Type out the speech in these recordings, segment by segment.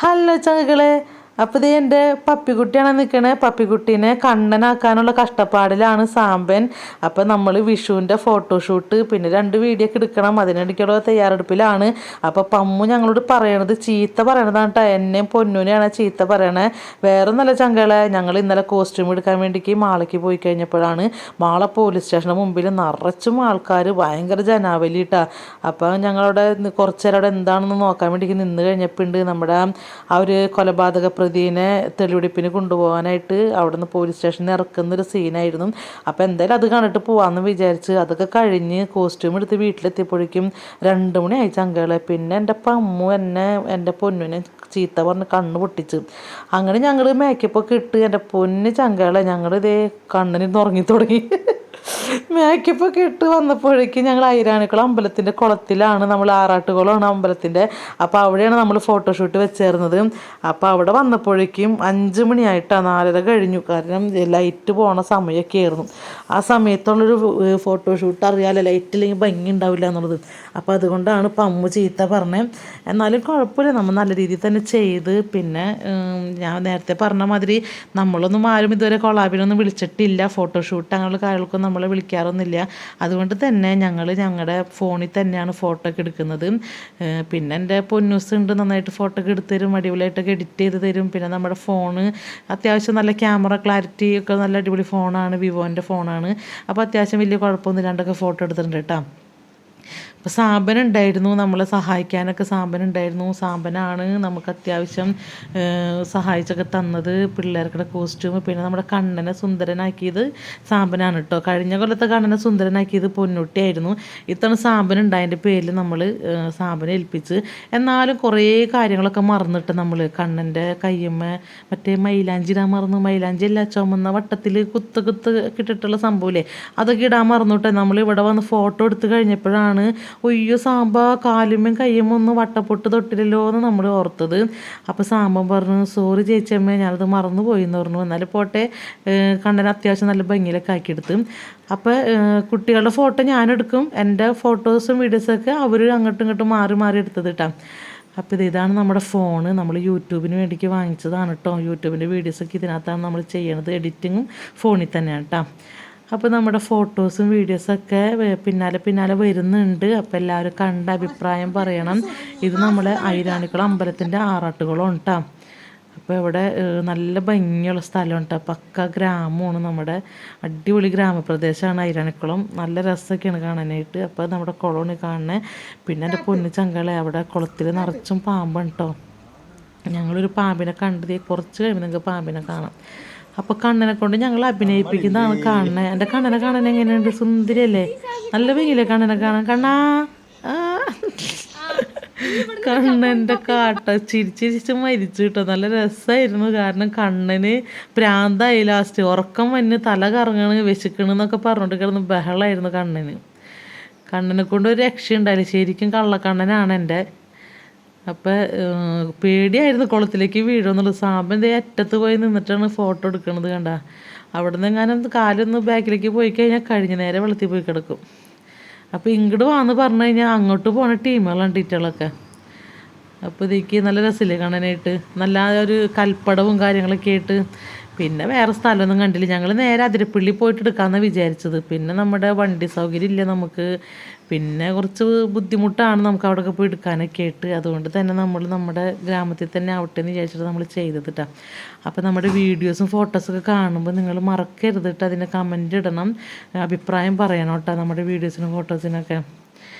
Hello ചങ്ങകളെ, അപ്പോൾ ഇത് എൻ്റെ പപ്പിക്കുട്ടിയാണ് നിൽക്കണേ. പപ്പിക്കുട്ടീനെ കണ്ണനാക്കാനുള്ള കഷ്ടപ്പാടിലാണ് സാമ്പൻ. അപ്പോൾ നമ്മൾ വിഷുവിൻ്റെ ഫോട്ടോഷൂട്ട് പിന്നെ 2 വീഡിയോ ഒക്കെ എടുക്കണം, അതിനിടയ്ക്കുള്ള തയ്യാറെടുപ്പിലാണ്. അപ്പോൾ പമ്മു ഞങ്ങളോട് പറയണത് ചീത്ത പറയണതാണ് കേട്ടോ. എന്നെയും പൊന്നൂനെയാണ് ചീത്ത പറയണേ. വേറെ നല്ല ചങ്കളെ, ഞങ്ങൾ ഇന്നലെ കോസ്റ്റ്യൂം എടുക്കാൻ വേണ്ടിക്ക് മാളയ്ക്ക് പോയി കഴിഞ്ഞപ്പോഴാണ് മാള പോലീസ് സ്റ്റേഷന് മുമ്പിൽ നിറച്ചും ആൾക്കാർ, ഭയങ്കര ജനാവലി കേട്ടോ. അപ്പോൾ ഞങ്ങളവിടെ കുറച്ച് നേരം അവിടെ എന്താണെന്ന് നോക്കാൻ വേണ്ടിക്ക് നിന്ന് കഴിഞ്ഞപ്പോൾ ഉണ്ട് നമ്മുടെ ആ ഒരു കൊലപാതക പ്രതിനെ തെളിവെടുപ്പിന് കൊണ്ടുപോകാനായിട്ട് അവിടെ നിന്ന് പോലീസ് സ്റ്റേഷനിൽ ഇറക്കുന്നൊരു സീനായിരുന്നു. അപ്പോൾ എന്തായാലും അത് കണ്ടിട്ട് പോകാമെന്ന് വിചാരിച്ച് അതൊക്കെ കഴിഞ്ഞ് കോസ്റ്റ്യൂം എടുത്ത് വീട്ടിലെത്തിയപ്പോഴേക്കും 2 മണിയായി ചങ്കളെ. പിന്നെ എൻ്റെ പമ്മു എൻ്റെ പൊന്നിനെ ചീത്ത പറഞ്ഞ് കണ്ണ് പൊട്ടിച്ച്. അങ്ങനെ ഞങ്ങൾ മേക്കപ്പൊക്കെ ഇട്ട് എൻ്റെ പൊന്ന് ചങ്കളെ ഞങ്ങളിതേ കണ്ണിന് ഉറങ്ങി തുടങ്ങി. മേക്കപ്പൊക്കെ ഇട്ട് വന്നപ്പോഴേക്കും ഞങ്ങൾ ഐരാണിക്കുളം അമ്പലത്തിൻ്റെ കുളത്തിലാണ്, നമ്മൾ ആറാട്ടുകുളമാണ് അമ്പലത്തിൻ്റെ. അപ്പോൾ അവിടെയാണ് നമ്മൾ ഫോട്ടോഷൂട്ട് വെച്ചേർന്നത്. അപ്പോൾ അവിടെ വന്നപ്പോഴേക്കും 5 മണിയായിട്ടാണ്, 4:30 കഴിഞ്ഞു. കാരണം ലൈറ്റ് പോണ സമയമൊക്കെ ആയിരുന്നു. ആ സമയത്തുള്ളൊരു ഫോട്ടോഷൂട്ട് അറിയാമല്ലോ, ലൈറ്റ് ഇല്ലെങ്കിൽ ഭംഗി ഉണ്ടാവില്ല എന്നുള്ളത്. അപ്പോൾ അതുകൊണ്ടാണ് പമ്മു ചീത്ത പറഞ്ഞത്. എന്നാലും കുഴപ്പമില്ല, നമ്മൾ നല്ല രീതിയിൽ തന്നെ ചെയ്ത്. പിന്നെ ഞാൻ നേരത്തെ പറഞ്ഞ മാതിരി നമ്മളൊന്നും ആരും ഇതുവരെ കൊളാബിനൊന്നും വിളിച്ചിട്ടില്ല. ഫോട്ടോഷൂട്ട് അങ്ങനെയുള്ള കാര്യങ്ങൾക്കൊന്നും നമ്മളെ വിളിക്കാറൊന്നുമില്ല. അതുകൊണ്ട് തന്നെ ഞങ്ങൾ ഞങ്ങളുടെ ഫോണിൽ തന്നെയാണ് ഫോട്ടോ ഒക്കെ എടുക്കുന്നത്. പിന്നെ എൻ്റെ പൊന്നൂസ് ഉണ്ട്, നന്നായിട്ട് ഫോട്ടോ ഒക്കെ എടുത്ത് തരും, അടിപൊളിയായിട്ടൊക്കെ എഡിറ്റ് ചെയ്ത് തരും. പിന്നെ നമ്മുടെ ഫോണ് അത്യാവശ്യം നല്ല ക്യാമറ ക്ലാരിറ്റി ഒക്കെ നല്ല അടിപൊളി ഫോണാണ്, വിവോൻ്റെ ഫോണാണ്. അപ്പോൾ അത്യാവശ്യം വലിയ കുഴപ്പമൊന്നും ഇല്ലാണ്ടൊക്കെ ഫോട്ടോ എടുത്തിട്ടുണ്ട് കേട്ടോ. അപ്പോൾ സാമ്പനുണ്ടായിരുന്നു നമ്മളെ സഹായിക്കാനൊക്കെ. സാമ്പനുണ്ടായിരുന്നു. സാമ്പനാണ് നമുക്ക് അത്യാവശ്യം സഹായിച്ചൊക്കെ തന്നത്. പിള്ളേർക്കുടെ കോസ്റ്റ്യൂം പിന്നെ നമ്മുടെ കണ്ണനെ സുന്ദരനാക്കിയത് സാമ്പനാണ് കേട്ടോ. കഴിഞ്ഞ കൊല്ലത്തെ കണ്ണനെ സുന്ദരനാക്കിയത് പൊന്നൂട്ടിയായിരുന്നു. ഇത്തവണ സാമ്പനുണ്ടായതിൻ്റെ പേരിൽ നമ്മൾ സാമ്പനെ ഏൽപ്പിച്ച്. എന്നാലും കുറേ കാര്യങ്ങളൊക്കെ മറന്നിട്ട് നമ്മൾ കണ്ണൻ്റെ കയ്യമ്മ മറ്റേ മൈലാഞ്ചി ഇടാൻ മറന്നു. മൈലാഞ്ചി അല്ല, ചുമന്ന വട്ടത്തിൽ കുത്ത് കിട്ടിട്ടുള്ള സംഭവമില്ലേ, അതൊക്കെ ഇടാൻ മറന്നിട്ട് നമ്മൾ ഇവിടെ വന്ന് ഫോട്ടോ എടുത്ത് കഴിഞ്ഞപ്പോഴാണ് ഒയ്യോ സാമ്പ കാലുമ്മയും കയ്യുമ്മ ഒന്ന് വട്ടപ്പൊട്ട് തൊട്ടില്ലല്ലോ എന്ന് നമ്മൾ ഓർത്തത്. അപ്പോൾ സാമ്പൻ പറഞ്ഞു, സോറി ചേച്ചിയമ്മ, ഞാനത് മറന്നു പോയി എന്ന് പറഞ്ഞു. എന്നാലും പോട്ടെ, കണ്ണന് അത്യാവശ്യം നല്ല ഭംഗിയിലൊക്കെ ആക്കിയെടുത്ത്. അപ്പോൾ കുട്ടികളുടെ ഫോട്ടോ ഞാനെടുക്കും, എൻ്റെ ഫോട്ടോസും വീഡിയോസൊക്കെ അവർ അങ്ങോട്ടും ഇങ്ങോട്ടും മാറി മാറി എടുത്തത് കേട്ടോ. അപ്പോൾ ഇതാണ് നമ്മുടെ ഫോണ്, നമ്മൾ യൂട്യൂബിന് വേണ്ടിക്ക് വാങ്ങിച്ചതാണ് കേട്ടോ. യൂട്യൂബിൻ്റെ വീഡിയോസൊക്കെ ഇതിനകത്താണ് നമ്മൾ ചെയ്യണത്. എഡിറ്റിങ്ങും ഫോണിൽ തന്നെയാണ് കേട്ടോ. അപ്പോൾ നമ്മുടെ ഫോട്ടോസും വീഡിയോസൊക്കെ പിന്നാലെ വരുന്നുണ്ട്. അപ്പോൾ എല്ലാവരും കണ്ട അഭിപ്രായം പറയണം. ഇത് നമ്മളെ ഐരാണിക്കുളം അമ്പലത്തിൻ്റെ ആറാട്ടുകുളമാണ് കേട്ടോ. അപ്പോൾ ഇവിടെ നല്ല ഭംഗിയുള്ള സ്ഥലമാണ് കേട്ടോ. പക്ക ഗ്രാമമാണ്, നമ്മുടെ അടിപൊളി ഗ്രാമപ്രദേശമാണ് ഐരാണിക്കുളം. നല്ല രസമൊക്കെയാണ് കാണാനായിട്ട്. അപ്പോൾ നമ്മുടെ കുളമാണ് കാണുന്നത്. പിന്നെ എൻ്റെ പൊന്നു ചങ്കളെ, അവിടെ കുളത്തിൽ നിറച്ചും പാമ്പാണ് കേട്ടോ. ഞങ്ങളൊരു പാമ്പിനെ കണ്ടത്, കുറച്ച് കഴിയുമ്പോൾ നിങ്ങൾക്ക് പാമ്പിനെ കാണാം. അപ്പോൾ കണ്ണനെ കൊണ്ട് ഞങ്ങൾ അഭിനയിപ്പിക്കുന്നതാണ് കാണുന്നത്. എൻ്റെ കണ്ണനെ കാണാൻ എങ്ങനെയുണ്ട്? സുന്ദരിയല്ലേ? നല്ല ഭംഗിയില്ലേ കണ്ണനെ കാണാൻ? കണ്ണാ കണ്ണൻ്റെ കാട്ട ചിരിച്ചിരിച്ച് മരിച്ചു കിട്ടോ. നല്ല രസമായിരുന്നു. കാരണം കണ്ണന് പ്രാന്തായി. ലാസ്റ്റ് ഉറക്കം വന്ന് തല കറങ്ങണ്, വിശക്കണെന്നൊക്കെ പറഞ്ഞിട്ട് കിടന്ന് ബഹളമായിരുന്നു കണ്ണനെ കൊണ്ട് ഒരു രക്ഷയുണ്ടായില്ല. ശരിക്കും കള്ളക്കണ്ണനാണ് എൻ്റെ. അപ്പോൾ പേടിയായിരുന്നു കുളത്തിലേക്ക് വീഴുമെന്നുള്ളത്. സാമ്പൻ അറ്റത്ത് പോയി നിന്നിട്ടാണ് ഫോട്ടോ എടുക്കണത് കണ്ട. അവിടെ നിന്ന് എങ്ങാനും കാലൊന്ന് ബാക്കിലേക്ക് പോയി കഴിഞ്ഞാൽ കഴിഞ്ഞ നേരെ വെള്ളത്തിൽ പോയി കിടക്കും. അപ്പോൾ ഇങ്ങോട്ട് വാന്ന് പറഞ്ഞു കഴിഞ്ഞാൽ അങ്ങോട്ട് പോണ ടീമുകളാണ് ടീറ്റകളൊക്കെ. അപ്പോൾ ഇതിലേക്ക് നല്ല രസമില്ലേ കാണാനായിട്ട്, നല്ല ഒരു കൽപ്പടവും കാര്യങ്ങളൊക്കെ ആയിട്ട്. പിന്നെ വേറെ സ്ഥലമൊന്നും കണ്ടില്ല. ഞങ്ങൾ നേരെ അതിരപ്പള്ളി പോയിട്ട് എടുക്കാമെന്നാണ് വിചാരിച്ചത്. പിന്നെ നമ്മുടെ വണ്ടി സൗകര്യം ഇല്ല നമുക്ക്, പിന്നെ കുറച്ച് ബുദ്ധിമുട്ടാണ് നമുക്ക് അവിടെയൊക്കെ പോയി എടുക്കാനൊക്കെ ആയിട്ട്. അതുകൊണ്ട് തന്നെ നമ്മൾ നമ്മുടെ ഗ്രാമത്തിൽ തന്നെ ആവട്ടെ എന്ന് വിചാരിച്ചിട്ട് നമ്മൾ ചെയ്തത് കേട്ടോ. അപ്പോൾ നമ്മുടെ വീഡിയോസും ഫോട്ടോസൊക്കെ കാണുമ്പോൾ നിങ്ങൾ മറക്കരുത് കേട്ടോ, അതിൻ്റെ കമൻറ്റ് ഇടണം, അഭിപ്രായം പറയണം കേട്ടോ നമ്മുടെ വീഡിയോസിനും ഫോട്ടോസിനൊക്കെ.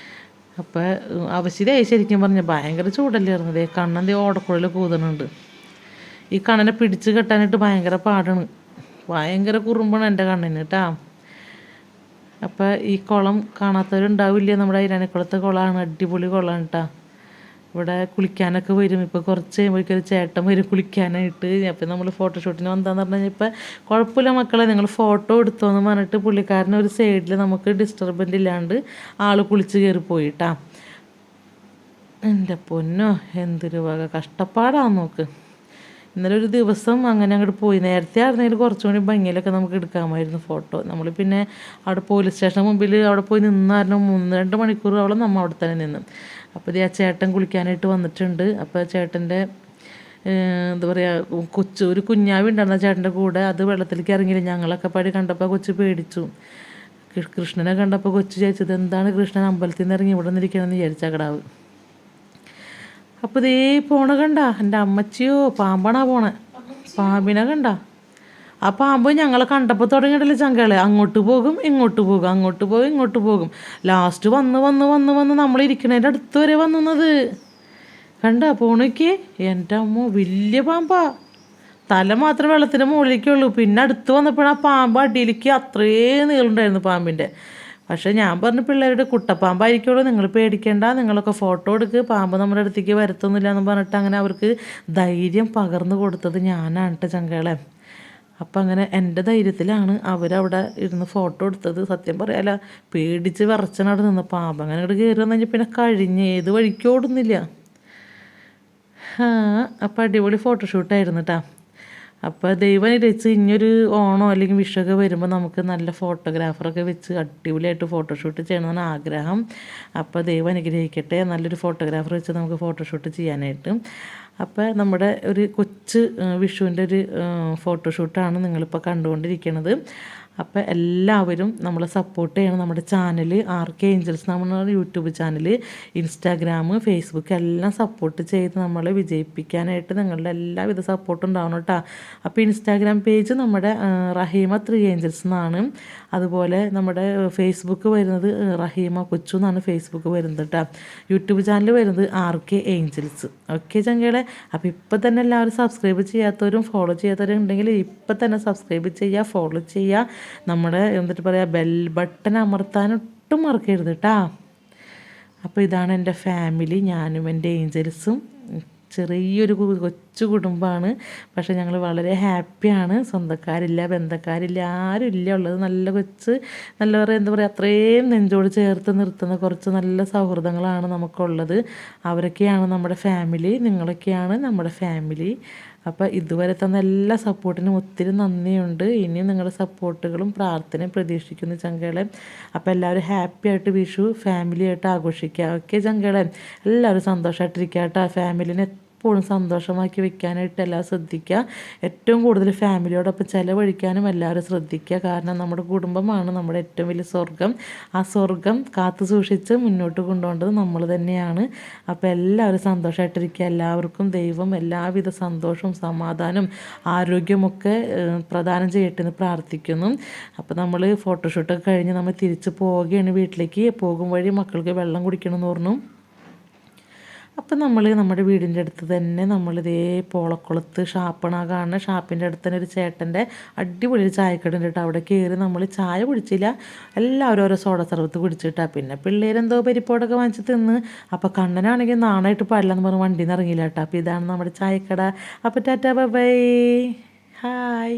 അപ്പോൾ ആവശ്യമായി ശരിക്കും പറഞ്ഞാൽ ഭയങ്കര ചൂടല്ലേ ഇരുന്നത്. കണ്ണെന്തേ ഓടക്കുഴൽ കൂതണുണ്ട്. ഈ കണ്ണനെ പിടിച്ച് കെട്ടാനായിട്ട് ഭയങ്കര പാടാണ്. ഭയങ്കര കുറുമ്പാണ് എൻ്റെ കണ്ണിന് കേട്ടോ. അപ്പോൾ ഈ കുളം കാണാത്തവരുണ്ടാവില്ല. നമ്മുടെ ഐരാണിക്കുളത്തെ കുളമാണ്, അടിപൊളി കുളമാണ് കേട്ടോ. ഇവിടെ കുളിക്കാനൊക്കെ വരും. ഇപ്പോൾ കുറച്ച് കഴിയുമ്പോഴേക്കും ഒരു ചേട്ടൻ വരും കുളിക്കാനായിട്ട്. അപ്പോൾ നമ്മൾ ഫോട്ടോഷൂട്ടിന് വന്നതെന്ന് പറഞ്ഞു കഴിഞ്ഞാൽ ഇപ്പോൾ കുഴപ്പമില്ല മക്കളെ, നിങ്ങൾ ഫോട്ടോ എടുത്തോന്ന് പറഞ്ഞിട്ട് പുള്ളിക്കാരൻ ഒരു സൈഡിൽ നമുക്ക് ഡിസ്റ്റർബൻസ് ഇല്ലാണ്ട് ആൾ കുളിച്ച് കയറി പോയിട്ടാ. എൻ്റെ പൊന്നോ, എന്തൊരു വക കഷ്ടപ്പാടാണ് നോക്ക്. ഇന്നലെ ഒരു ദിവസം അങ്ങനെ അങ്ങോട്ട് പോയി. നേരത്തെ ആയിരുന്നെങ്കിൽ കുറച്ചും കൂടി ഭംഗിയിലൊക്കെ നമുക്ക് എടുക്കാമായിരുന്നു ഫോട്ടോ. നമ്മൾ പിന്നെ അവിടെ പോലീസ് സ്റ്റേഷന് മുമ്പിൽ അവിടെ പോയി നിന്നായിരുന്നു 3-2 മണിക്കൂറോളം നമ്മൾ അവിടെ തന്നെ നിന്ന്. അപ്പോൾ ആ ചേട്ടൻ കുളിക്കാനായിട്ട് വന്നിട്ടുണ്ട്. അപ്പോൾ ചേട്ടൻ്റെ എന്താ പറയുക ഒരു കുഞ്ഞാവി ഉണ്ടായിരുന്ന ചേട്ടൻ്റെ കൂടെ, അത് വെള്ളത്തിലേക്ക് ഇറങ്ങിയില്ല. ഞങ്ങളൊക്കെ പാടി കണ്ടപ്പോൾ കൊച്ച് പേടിച്ചു. കൃഷ്ണനെ കണ്ടപ്പോൾ കൊച്ചു ചോദിച്ചത് എന്താണ് കൃഷ്ണൻ അമ്പലത്തിൽ നിന്ന് ഇറങ്ങി ഇവിടെ നിന്നിരിക്കണമെന്ന് വിചാരിച്ച കടാവ്. അപ്പോൾ ഇതേ പോണ കണ്ട എൻ്റെ അമ്മച്ചിയോ പാമ്പാണാ പോണേ. പാമ്പിനെ കണ്ട. ആ പാമ്പ് ഞങ്ങളെ കണ്ടപ്പോൾ തുടങ്ങിയിട്ടില്ല ചങ്കളെ, അങ്ങോട്ട് പോകും ഇങ്ങോട്ട് പോകും, അങ്ങോട്ട് പോകും ഇങ്ങോട്ട് പോകും. ലാസ്റ്റ് വന്ന് വന്ന് വന്ന് വന്ന് നമ്മളിരിക്കണതിൻ്റെ അടുത്ത് വരെ വന്നത് കണ്ട. പോണോക്കി എൻ്റെ അമ്മ വലിയ പാമ്പാ. തല മാത്രം വെള്ളത്തിൻ്റെ മുകളിലേക്കുള്ളൂ. പിന്നെ അടുത്ത് വന്നപ്പോഴാണ് ആ പാമ്പ് അടിയിലേക്ക് അത്രയും നീളുണ്ടായിരുന്നു പാമ്പിൻ്റെ. പക്ഷേ ഞാൻ പറഞ്ഞു പിള്ളേരുടെ കുട്ടപ്പാമ്പായിരിക്കുള്ളൂ, നിങ്ങൾ പേടിക്കേണ്ട, നിങ്ങളൊക്കെ ഫോട്ടോ എടുക്കുക, പാമ്പ് നമ്മുടെ അടുത്തേക്ക് വരത്തൊന്നുമില്ല എന്ന് പറഞ്ഞിട്ട് അങ്ങനെ അവർക്ക് ധൈര്യം പകർന്നു കൊടുത്തത് ഞാനാണ് കേട്ടോ ചങ്കളെ. അപ്പം അങ്ങനെ എൻ്റെ ധൈര്യത്തിലാണ് അവരവിടെ ഇരുന്ന് ഫോട്ടോ എടുത്തത്. സത്യം പറയാല പേടിച്ച് വിറച്ചനവിടെ നിന്ന് പാമ്പ് അങ്ങനെ ഇവിടെ കയറി വന്നു കഴിഞ്ഞാൽ പിന്നെ കഴിഞ്ഞ് ഏത് വഴിക്കോടുന്നില്ല. അപ്പം അടിപൊളി ഫോട്ടോഷൂട്ടായിരുന്നു കേട്ടോ. അപ്പോൾ ദൈവം ഇരച്ച് ഇനിയൊരു ഓണോ അല്ലെങ്കിൽ വിഷുവൊക്കെ വരുമ്പോൾ നമുക്ക് നല്ല ഫോട്ടോഗ്രാഫറൊക്കെ വെച്ച് അടിപൊളിയായിട്ട് ഫോട്ടോഷൂട്ട് ചെയ്യണമെന്നാണ് ആഗ്രഹം. അപ്പോൾ ദൈവം അനുഗ്രഹിക്കട്ടെ, നല്ലൊരു ഫോട്ടോഗ്രാഫർ വെച്ച് നമുക്ക് ഫോട്ടോഷൂട്ട് ചെയ്യാനായിട്ട്. അപ്പോൾ നമ്മുടെ ഒരു കൊച്ച് വിഷുവിൻ്റെ ഒരു ഫോട്ടോഷൂട്ടാണ് നിങ്ങളിപ്പോൾ കണ്ടുകൊണ്ടിരിക്കുന്നത്. അപ്പോൾ എല്ലാവരും നമ്മളെ സപ്പോർട്ട് ചെയ്യണം. നമ്മുടെ ചാനൽ RK Angels നമ്മുടെ യൂട്യൂബ് ചാനൽ, ഇൻസ്റ്റാഗ്രാം, ഫേസ്ബുക്ക് എല്ലാം സപ്പോർട്ട് ചെയ്ത് നമ്മളെ വിജയിപ്പിക്കാനായിട്ട് നിങ്ങളുടെ എല്ലാവിധ സപ്പോർട്ടും ഉണ്ടാവണം കേട്ടോ. അപ്പോൾ ഇൻസ്റ്റാഗ്രാം പേജ് നമ്മുടെ റഹീമ 3 Angels എന്നാണ്. അതുപോലെ നമ്മുടെ ഫേസ്ബുക്ക് വരുന്നത് റഹീമ കൊച്ചു എന്നാണ് ഫേസ്ബുക്ക് വരുന്നത് കേട്ടോ. യൂട്യൂബ് ചാനൽ വരുന്നത് RK Angels. ഓക്കെ ചങ്കകളെ, അപ്പോൾ ഇപ്പം തന്നെ എല്ലാവരും സബ്സ്ക്രൈബ് ചെയ്യാത്തവരും ഫോളോ ചെയ്യാത്തവരും ഉണ്ടെങ്കിൽ ഇപ്പം തന്നെ സബ്സ്ക്രൈബ് ചെയ്യുക, ഫോളോ ചെയ്യുക. നമ്മുടെ എന്നിട്ട് പറയുക ബെൽ ബട്ടൺ അമർത്താനൊട്ടും മറക്കരുത് കേട്ടോ. അപ്പോൾ ഇതാണ് എൻ്റെ ഫാമിലി, ഞാനും എൻ്റെ ഏഞ്ചൽസും. ചെറിയൊരു കൊച്ചു കുടുംബമാണ്, പക്ഷേ ഞങ്ങൾ വളരെ ഹാപ്പിയാണ്. സ്വന്തക്കാരില്ല, ബന്ധക്കാരില്ല, ആരും ഇല്ല. ഉള്ളത് നല്ല കൊച്ച്, നല്ല എന്താ പറയുക, അത്രയും നെഞ്ചോട് ചേർത്ത് നിർത്തുന്ന കുറച്ച് നല്ല സൗഹൃദങ്ങളാണ് നമുക്കുള്ളത്. അവരൊക്കെയാണ് നമ്മുടെ ഫാമിലി, നിങ്ങളൊക്കെയാണ് നമ്മുടെ ഫാമിലി. അപ്പോൾ ഇതുവരെ തന്ന എല്ലാ സപ്പോർട്ടിനും ഒത്തിരി നന്ദിയുണ്ട്. ഇനിയും നിങ്ങളുടെ സപ്പോർട്ടുകളും പ്രാർത്ഥനയും പ്രതീക്ഷിക്കുന്നു ചങ്കളെ. അപ്പോൾ എല്ലാവരും ഹാപ്പി ആയിട്ട് വിഷു ഫാമിലിയായിട്ട് ആഘോഷിക്കുക. ഓക്കെ ചങ്കളെ, എല്ലാവരും സന്തോഷമായിട്ടിരിക്കുക കേട്ടോ. ഫാമിലിനെ എപ്പോഴും സന്തോഷമാക്കി വെക്കാനായിട്ട് എല്ലാവരും ശ്രദ്ധിക്കുക. ഏറ്റവും കൂടുതൽ ഫാമിലിയോടൊപ്പം ചിലവഴിക്കാനും എല്ലാവരും ശ്രദ്ധിക്കുക. കാരണം നമ്മുടെ കുടുംബമാണ് നമ്മുടെ ഏറ്റവും വലിയ സ്വർഗം. ആ സ്വർഗം കാത്തു സൂക്ഷിച്ച് മുന്നോട്ട് കൊണ്ടുപോകേണ്ടത് നമ്മൾ തന്നെയാണ്. അപ്പോൾ എല്ലാവരും സന്തോഷമായിട്ടിരിക്കുക. എല്ലാവർക്കും ദൈവം എല്ലാവിധ സന്തോഷവും സമാധാനവും ആരോഗ്യമൊക്കെ പ്രദാനം ചെയ്യട്ടെ എന്ന് പ്രാർത്ഥിക്കുന്നു. അപ്പോൾ നമ്മൾ ഫോട്ടോഷൂട്ടൊക്കെ കഴിഞ്ഞ് നമ്മൾ തിരിച്ച് പോവുകയാണ് വീട്ടിലേക്ക്. പോകും വഴി മക്കൾക്ക് വെള്ളം കുടിക്കണമെന്ന് പറഞ്ഞു. അപ്പം നമ്മൾ നമ്മുടെ വീടിൻ്റെ അടുത്ത് തന്നെ നമ്മളിതേ പോളക്കുളത്ത് ഷാപ്പണ കാണുന്ന ഷാപ്പിൻ്റെ അടുത്ത് തന്നെ ഒരു ചേട്ടൻ്റെ അടിപൊളി ഒരു ചായക്കട ഉണ്ട് കേട്ടോ. അവിടെ കയറി നമ്മൾ ചായ കുടിച്ചില്ല, എല്ലാവരും ഓരോ സോഡ സർവത്ത് കുടിച്ചിട്ടാണ്. പിന്നെ പിള്ളേരെന്തോ പരിപ്പോടൊക്കെ വാങ്ങിച്ച് തിന്ന്. അപ്പോൾ കണ്ണനാണെങ്കിൽ നാണായിട്ട് പാടില്ലെന്ന് പറഞ്ഞ് വണ്ടിയിൽ നിന്ന് ഇറങ്ങിയില്ല കേട്ടോ. അപ്പോൾ ഇതാണ് നമ്മുടെ ചായക്കട. അപ്പോൾ ടാറ്റാ ബൈ ബൈ, ഹായ്.